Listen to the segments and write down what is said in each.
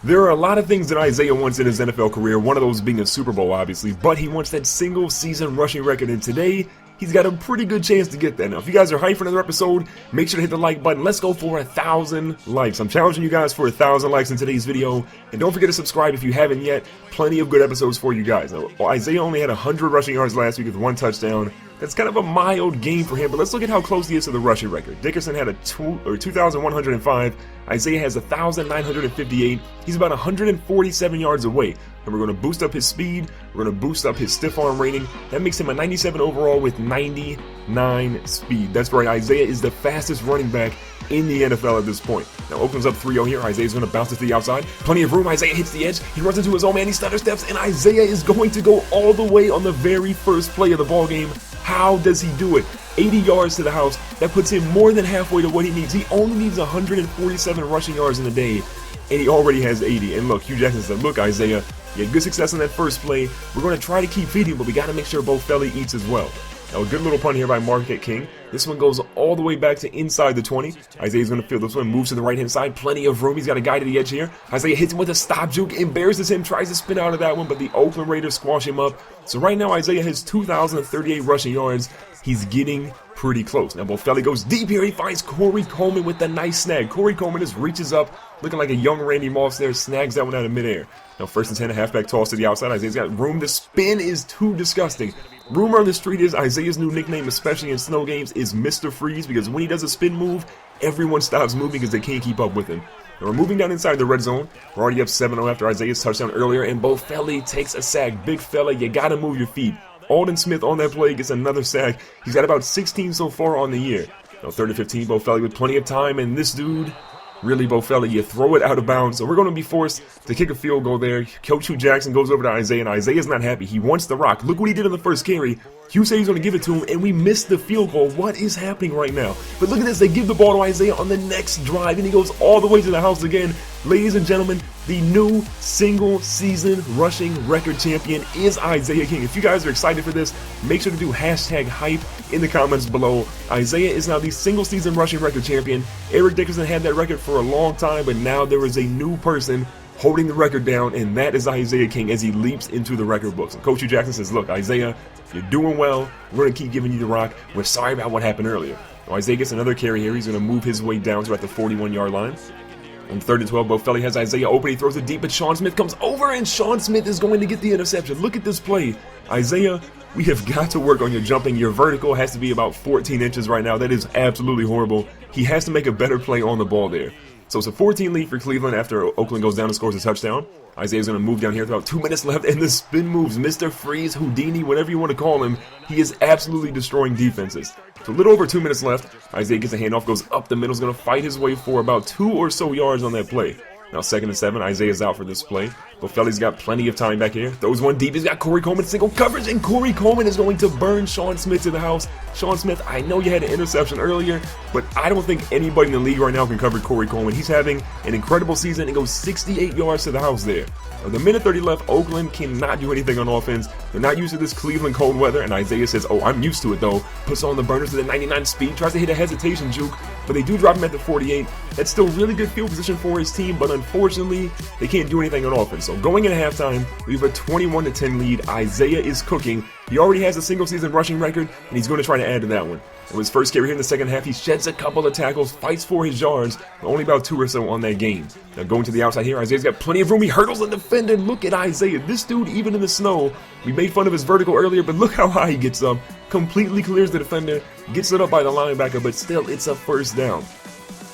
There are a lot of things that Isaiah wants in his NFL career, one of those being a Super Bowl, obviously, but he wants that single-season rushing record, and today, he's got a pretty good chance to get that. Now, if you guys are hyped for another episode, make sure to hit the like button. Let's go for 1,000 likes. I'm challenging you guys for 1,000 likes in today's video, and don't forget to subscribe if you haven't yet. Plenty of good episodes for you guys. Now, Isaiah only had 100 rushing yards last week with 1 touchdown. That's kind of a mild game for him, but let's look at how close he is to the rushing record. Dickerson had 2,105. Isaiah has 1,958. He's about 147 yards away. And we're going to boost up his speed. We're going to boost up his stiff arm rating. That makes him a 97 overall with 99 speed. That's right, Isaiah is the fastest running back in the NFL at this point. Now Oakland's up 3-0 here. Isaiah's going to bounce it to the outside. Plenty of room. Isaiah hits the edge. He runs into his own man. He stutter steps, and Isaiah is going to go all the way on the very first play of the ball game. How does he do it? 80 yards to the house. That puts him more than halfway to what he needs. He only needs 147 rushing yards in a day, and he already has 80. And look, Hugh Jackson said, look, Isaiah, you had good success on that first play. We're going to try to keep feeding, but we got to make sure both Felly eats as well. Now, a good little punt here by Marquette King. This one goes all the way back to inside the 20. Isaiah's going to field this one, moves to the right-hand side. Plenty of room. He's got a guy to the edge here. Isaiah hits him with a stop juke, embarrasses him, tries to spin out of that one, but the Oakland Raiders squash him up. So right now, Isaiah has 2,038 rushing yards. He's getting pretty close. Now, Felly goes deep here. He finds Corey Coleman with a nice snag. Corey Coleman just reaches up, looking like a young Randy Moss there, snags that one out of midair. Now, 1st and 10, a halfback toss to the outside. Isaiah's got room. The spin is too disgusting. Rumor on the street is Isaiah's new nickname, especially in snow games, is Mr. Freeze, because when he does a spin move, everyone stops moving because they can't keep up with him. Now, we're moving down inside the red zone. We're already up 7-0 after Isaiah's touchdown earlier, and Bo Felly takes a sack. Big fella, you got to move your feet. Alden Smith on that play gets another sack. He's got about 16 so far on the year. Now 3rd and 15, Bo Felly with plenty of time, and this dude, really, Bo Felly, you throw it out of bounds. So we're going to be forced to kick a field goal there. Coach Hugh Jackson goes over to Isaiah, and Isaiah's not happy. He wants the rock. Look what he did in the first carry. Hugh said he's going to give it to him, and we missed the field goal. What is happening right now? But look at this. They give the ball to Isaiah on the next drive, and he goes all the way to the house again. Ladies and gentlemen, the new single-season rushing record champion is Isaiah King. If you guys are excited for this, make sure to do #hype in the comments below. Isaiah is now the single-season rushing record champion. Erick Dickerson had that record for a long time, but now there is a new person holding the record down, and that is Isaiah King as he leaps into the record books. And Coach Hugh Jackson says, look, Isaiah, you're doing well. We're going to keep giving you the rock. We're sorry about what happened earlier. Now, Isaiah gets another carry here. He's going to move his way down to at the 41-yard line. On 3rd and 12, Bo Felly has Isaiah open. He throws it deep, but Sean Smith comes over, and Sean Smith is going to get the interception. Look at this play. Isaiah, we have got to work on your jumping. Your vertical has to be about 14 inches right now. That is absolutely horrible. He has to make a better play on the ball there. So it's a 14 lead for Cleveland after Oakland goes down and scores a touchdown. Isaiah's going to move down here with about 2 minutes left, and the spin moves. Mr. Freeze, Houdini, whatever you want to call him, he is absolutely destroying defenses. So a little over 2 minutes left. Isaiah gets a handoff, goes up the middle, is going to fight his way for about 2 or so yards on that play. Now 2nd and 7, Isaiah's out for this play. Bo Felly's got plenty of time back here. Throws one deep. He's got Corey Coleman single coverage, and Corey Coleman is going to burn Sean Smith to the house. Sean Smith, I know you had an interception earlier, but I don't think anybody in the league right now can cover Corey Coleman. He's having an incredible season and goes 68 yards to the house there. Now, the minute 30 left, Oakland cannot do anything on offense. They're not used to this Cleveland cold weather, and Isaiah says, oh, I'm used to it though. Puts on the burners to the 99 speed, tries to hit a hesitation juke, but they do drop him at the 48. That's still really good field position for his team, but unfortunately, they can't do anything on offense. So going into halftime, we have a 21-10 lead. Isaiah is cooking. He already has a single-season rushing record, and he's going to try to add to that one. On his first carry here in the second half, he sheds a couple of tackles, fights for his yards, but only about 2 or so on that game. Now going to the outside here, Isaiah's got plenty of room. He hurdles the defender. Look at Isaiah. This dude, even in the snow, we made fun of his vertical earlier, but look how high he gets up. Completely clears the defender, gets it up by the linebacker, but still, it's a first down.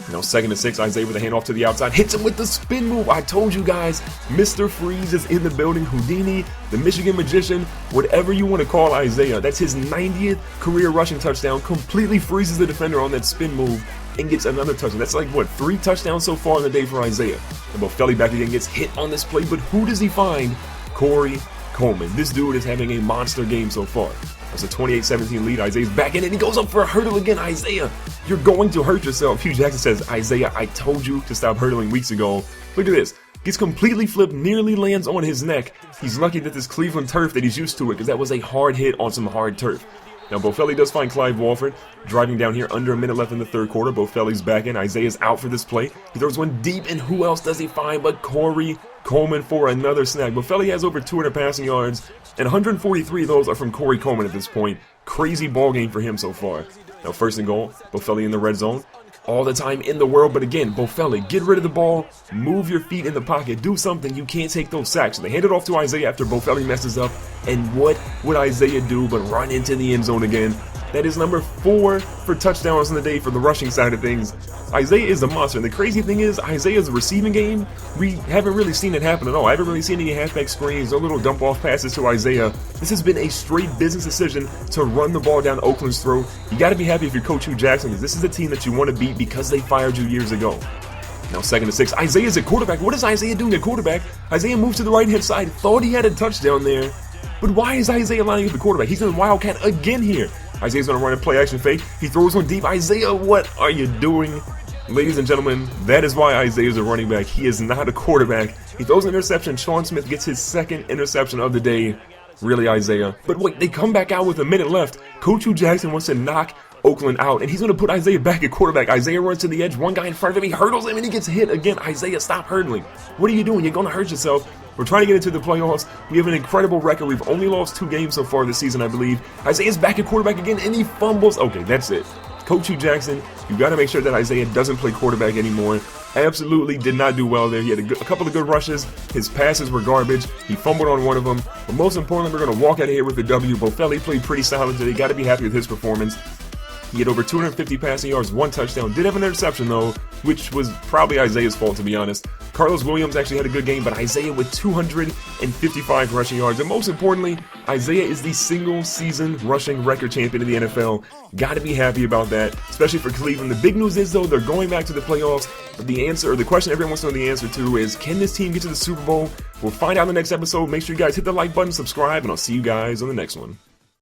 Now 2nd and 6, Isaiah with a handoff to the outside, hits him with the spin move. I told you guys, Mr. Freeze is in the building. Houdini, the Michigan Magician, whatever you want to call Isaiah. That's his 90th career rushing touchdown. Completely freezes the defender on that spin move and gets another touchdown. That's like, what, 3 touchdowns so far in the day for Isaiah. And Bo Felly back again gets hit on this play, but who does he find? Corey Coleman. This dude is having a monster game so far. That's a 28-17 lead. Isaiah's back in it, and he goes up for a hurdle again. Isaiah, you're going to hurt yourself. Hugh Jackson says, Isaiah, I told you to stop hurdling weeks ago. Look at this. Gets completely flipped, nearly lands on his neck. He's lucky that this Cleveland turf that he's used to it, because that was a hard hit on some hard turf. Now, Bofelli does find Clive Walford driving down here under a minute left in the third quarter. Bofelli's back in. Isaiah's out for this play. He throws one deep, and who else does he find but Corey Coleman for another snag? Bofelli has over 200 passing yards, and 143 of those are from Corey Coleman at this point. Crazy ball game for him so far. Now, first and goal, Bofelli in the red zone. All the time in the world, but again, Bofelli, get rid of the ball, move your feet in the pocket, do something. You can't take those sacks. So they hand it off to Isaiah after Bofelli messes up, and what would Isaiah do but run into the end zone again? That is number 4 for touchdowns in the day for the rushing side of things. Isaiah is a monster, and the crazy thing is, Isaiah's receiving game, we haven't really seen it happen at all. I haven't really seen any halfback screens or little dump-off passes to Isaiah. This has been a straight business decision to run the ball down Oakland's throat. You got to be happy if you're Coach Hugh Jackson, because this is a team that you want to beat because they fired you years ago. Now 2nd and 6, Isaiah's at quarterback. What is Isaiah doing at quarterback? Isaiah moves to the right-hand side, thought he had a touchdown there. But why is Isaiah lining up the quarterback? He's in Wildcat again here. Isaiah's going to run a play-action fake. He throws one deep. Isaiah, what are you doing? Ladies and gentlemen, that is why Isaiah's a running back. He is not a quarterback. He throws an interception. Sean Smith gets his 2nd interception of the day. Really, Isaiah. But wait, they come back out with a minute left. Coach Hugh Jackson wants to knock Oakland out, and he's going to put Isaiah back at quarterback. Isaiah runs to the edge. One guy in front of him. He hurdles him, and he gets hit again. Isaiah, stop hurdling. What are you doing? You're going to hurt yourself. We're trying to get into the playoffs. We have an incredible record. We've only lost 2 games so far this season, I believe. Isaiah's back at quarterback again, and he fumbles. Okay, that's it. Coach Hugh Jackson, you got to make sure that Isaiah doesn't play quarterback anymore. Absolutely did not do well there. He had a couple of good rushes. His passes were garbage. He fumbled on one of them. But most importantly, we're going to walk out of here with a W. Bofelli played pretty solid today. Got to be happy with his performance. He had over 250 passing yards, 1 touchdown. Did have an interception, though, which was probably Isaiah's fault, to be honest. Carlos Williams actually had a good game, but Isaiah with 255 rushing yards. And most importantly, Isaiah is the single-season rushing record champion in the NFL. Got to be happy about that, especially for Cleveland. The big news is, though, they're going back to the playoffs. But the answer, or the question everyone wants to know the answer to is, can this team get to the Super Bowl? We'll find out in the next episode. Make sure you guys hit the like button, subscribe, and I'll see you guys on the next one.